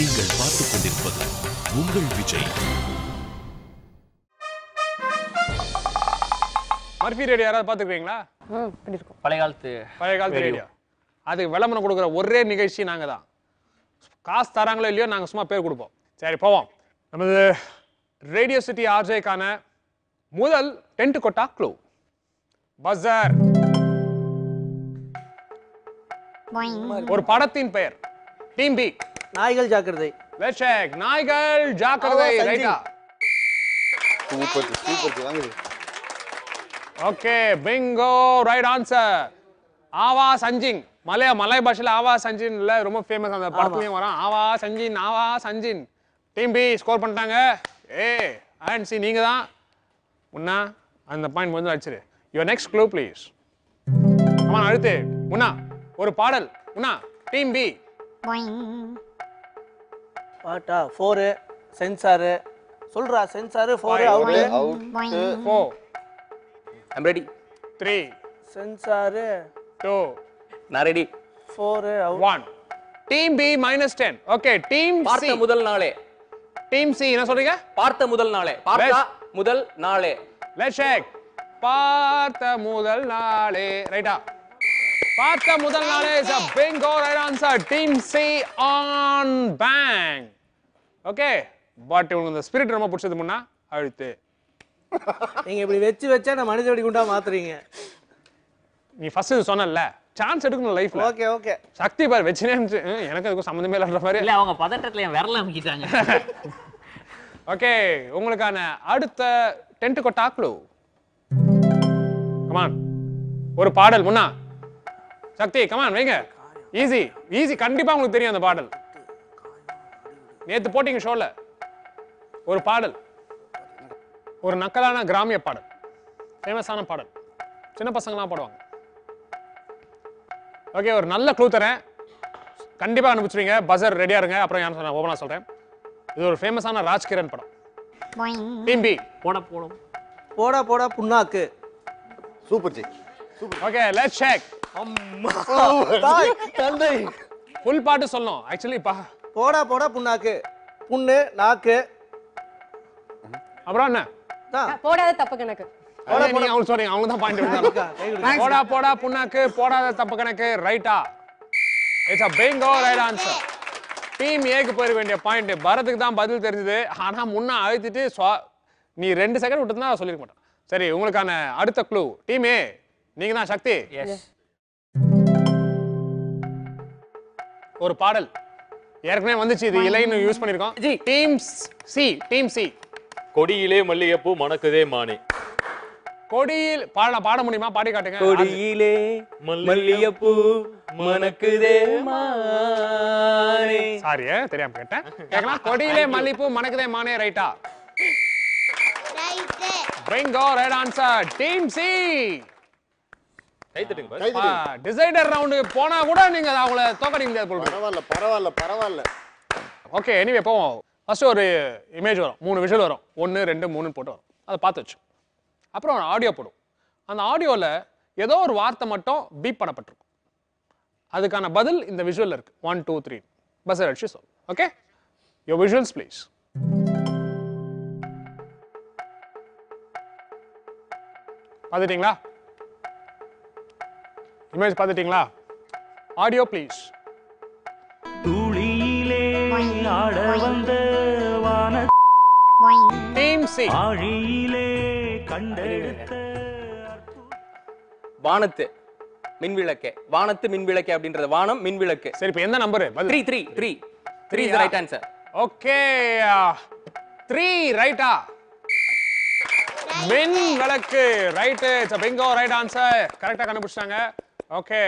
நீங்கள் பார்த்துக் கொண்டிருப்பது உங்கள் விஜய். மர்ஃபி ரேடியோ யாராவது பார்த்துருக்கீங்களா? பழைய காலத்து ரேடியோ. அதுக்கு விளம்பரம் கொடுக்குற ஒரே நிகழ்ச்சி நாங்கள் தான். காசு தராங்களோ இல்லையோ நாங்கள் சும்மா பேர் கொடுப்போம். சரி போவோம். நமது ரேடியோ சிட்டி ஆர்ஜேக்கான முதல் டென்ட் கொட்டா க்ளூ பஸர். ஒரு படத்தின் பெயர். Team B. நாய்கள் ஜாக்கிரதை. Let's check. நாய்கள் ஜாக்கிரதை. ரைட்டா? சூப்பர் வாங்குது. Okay, bingo, right answer. ஆவா சஞ்சின். மலை பாஷையில் ஆவா சஞ்சின் இல்ல, ரொம்ப ஃபேமஸ். அந்த படத்துலயும் வரும் ஆவா சஞ்சின், ஆவா சஞ்சின். டீம் பி ஸ்கோர் பண்ணிட்டாங்க. அண்ட் சி நீங்க தான் முன்னா அந்த பாயிண்ட் வந்து அடிச்சிரு. Your next clue please. Come on, அடுத்து முன்னா ஒரு பாடல். முன்னா டீம் பி. பாட்டா 4 சென்சார் சொல்றா. Censor 4 out. 4 I'm ready. 3 censor 2 நான் ready. 4 out. 1. Team B -10. Okay, team C. பார்த்த முதல் நாளே. டீம் சி என்ன சொல்றீங்க? பார்த்த முதல் நாளே. பார்த்த முதல் நாளே. Let's check. பார்த்த முதல் நாளே. ரைட்டா? பார்த்த முதல் நாளே is a bingo right answer. Team C on bank. Okay, but உங்களுக்கு இந்த ஸ்பிரிட் ரொம்ப பிடிச்சது முன்னா அழுத்து. நீங்க இப்படி வச்சா நான் மனித வெடி குண்டா மாத்துறீங்க. நீ ஃபர்ஸ்ட் இது சொன்னல, சான்ஸ் எடுக்கணும் லைஃப்ல. Okay okay. சக்தி பார் வெச்சினே எனக்கு அதுக்கு சம்பந்தமே இல்லன்ற மாதிரி. இல்ல அவங்க பதட்டத்துல என் விரல அமுக்கிட்டாங்க. ஓகே, உங்களுக்கான அடுத்த டென்ட் கொட்டா க்ளூ. கமான், ஒரு பாடல். முன்னா சக்தி கமான் வைங்க. ஈஸி கண்டிப்பா உங்களுக்கு தெரியும் அந்த பாடல். நேத்து போட்டீங்க ஷோல. ஒரு பாடல், ஒரு நக்கலான கிராமிய பாடல், ஃபேமஸான பாடல், சின்ன பசங்களாம் பாடுவாங்க. ஓகே, ஒரு நல்ல க்ளூ தரேன், கண்டிப்பா கண்டுபிடிச்சிருவீங்க. பஸர் ரெடியா இருங்க. அப்புறம் யாரும் சொன்ன ஓபனா சொல்றேன். இது ஒரு ஃபேமஸான ராஜ்கிரண் படம். Team B. போடா போடா புண்ணாக்கு. Super ji. Okay, let's check. அம்மா தந்தை ஃபுல் பாட்டு சொல்லணும் ஆக்சுவலி. போடா போடா புண்ணாக்கு. புண்ணு நாக்கு. அப்புறம் என்ன? போடாத தப்பு கணக்கு. அவங்க சொல்றீங்க, அவங்க தான் பாயிண்ட் எடுத்தாங்க. போடா போடா புண்ணாக்கு, போடாத தப்பு கணக்கு. ரைட்டா? It's a bingo right answer. Team ஏக்கு போயிட வேண்டிய பாயிண்ட். பரத்துக்கு தான் பதில் தெரிஞ்சது. ஆனா முன்னா அழுத்திட்டு நீ 2 செகண்ட் விட்டுனா சொல்லிருக்க மாட்டேன். சரி, உங்களுக்கான அடுத்த க்ளூ. டீம் ஏ நீங்க தான் சக்தி. எஸ். ஒரு பாடல் ஏற்கனவே வந்துச்சு, இது இலைன்னு யூஸ் பண்ணிருக்கோம். Team C. கொடியிலே மல்லிகைப்பூ மணக்குதே மானே. கொடியில் பாட முடியுமா? பாடி காட்டுங்க. கொடியிலே மல்லிகைப்பூ மணக்குதே மானே. சாரி, தெரியாம கேட்டேன். கேக்கலாம். கொடியிலே மல்லிகைப்பூ மணக்குதே மானே. ரைட்டா? Bingo right answer. Team C. Decider ரவுண்டுக்கு போனா கூட நீங்க அவங்கள தோக்கடிக்க முடியாது போல. பரவாயில்ல. ஓகே, எனிவே போவோம். ஃபர்ஸ்ட் ஒரு இமேஜ் வரும், 3 விஷுவல் வரும். 1 2 3 போட்டு வரும். அதை பார்த்து வச்சு அப்புறம் ஆடியோ போடும். அந்த ஆடியோவில் ஏதோ ஒரு வார்த்தை மட்டும் பீப் பண்ணப்பட்டிருக்கும். அதுக்கான பதில் இந்த விஷுவலில் இருக்கு. 1 2 3 பஸ் அடிச்சு சொல். Okay, your visuals please. பார்த்துட்டீங்களா? இமேஜ் பார்த்துட்டீங்களா? Audio please. துளியிலே ஆட வந்த வான டீம் சி. ஆழியிலே கண்டெடுத்த வானத்து மின்விளக்கே. வானத்து மின்விளக்கே அப்படின்றது வானம் மின்விளக்கு. சரி, இப்போ எந்த number? 3 is the right answer. Okay, 3 ரைட்டா? மின் விளக்கு right. It's a bingo right answer. கரெக்ட்டா கண்டுபிடிச்சாங்க. ஓகே,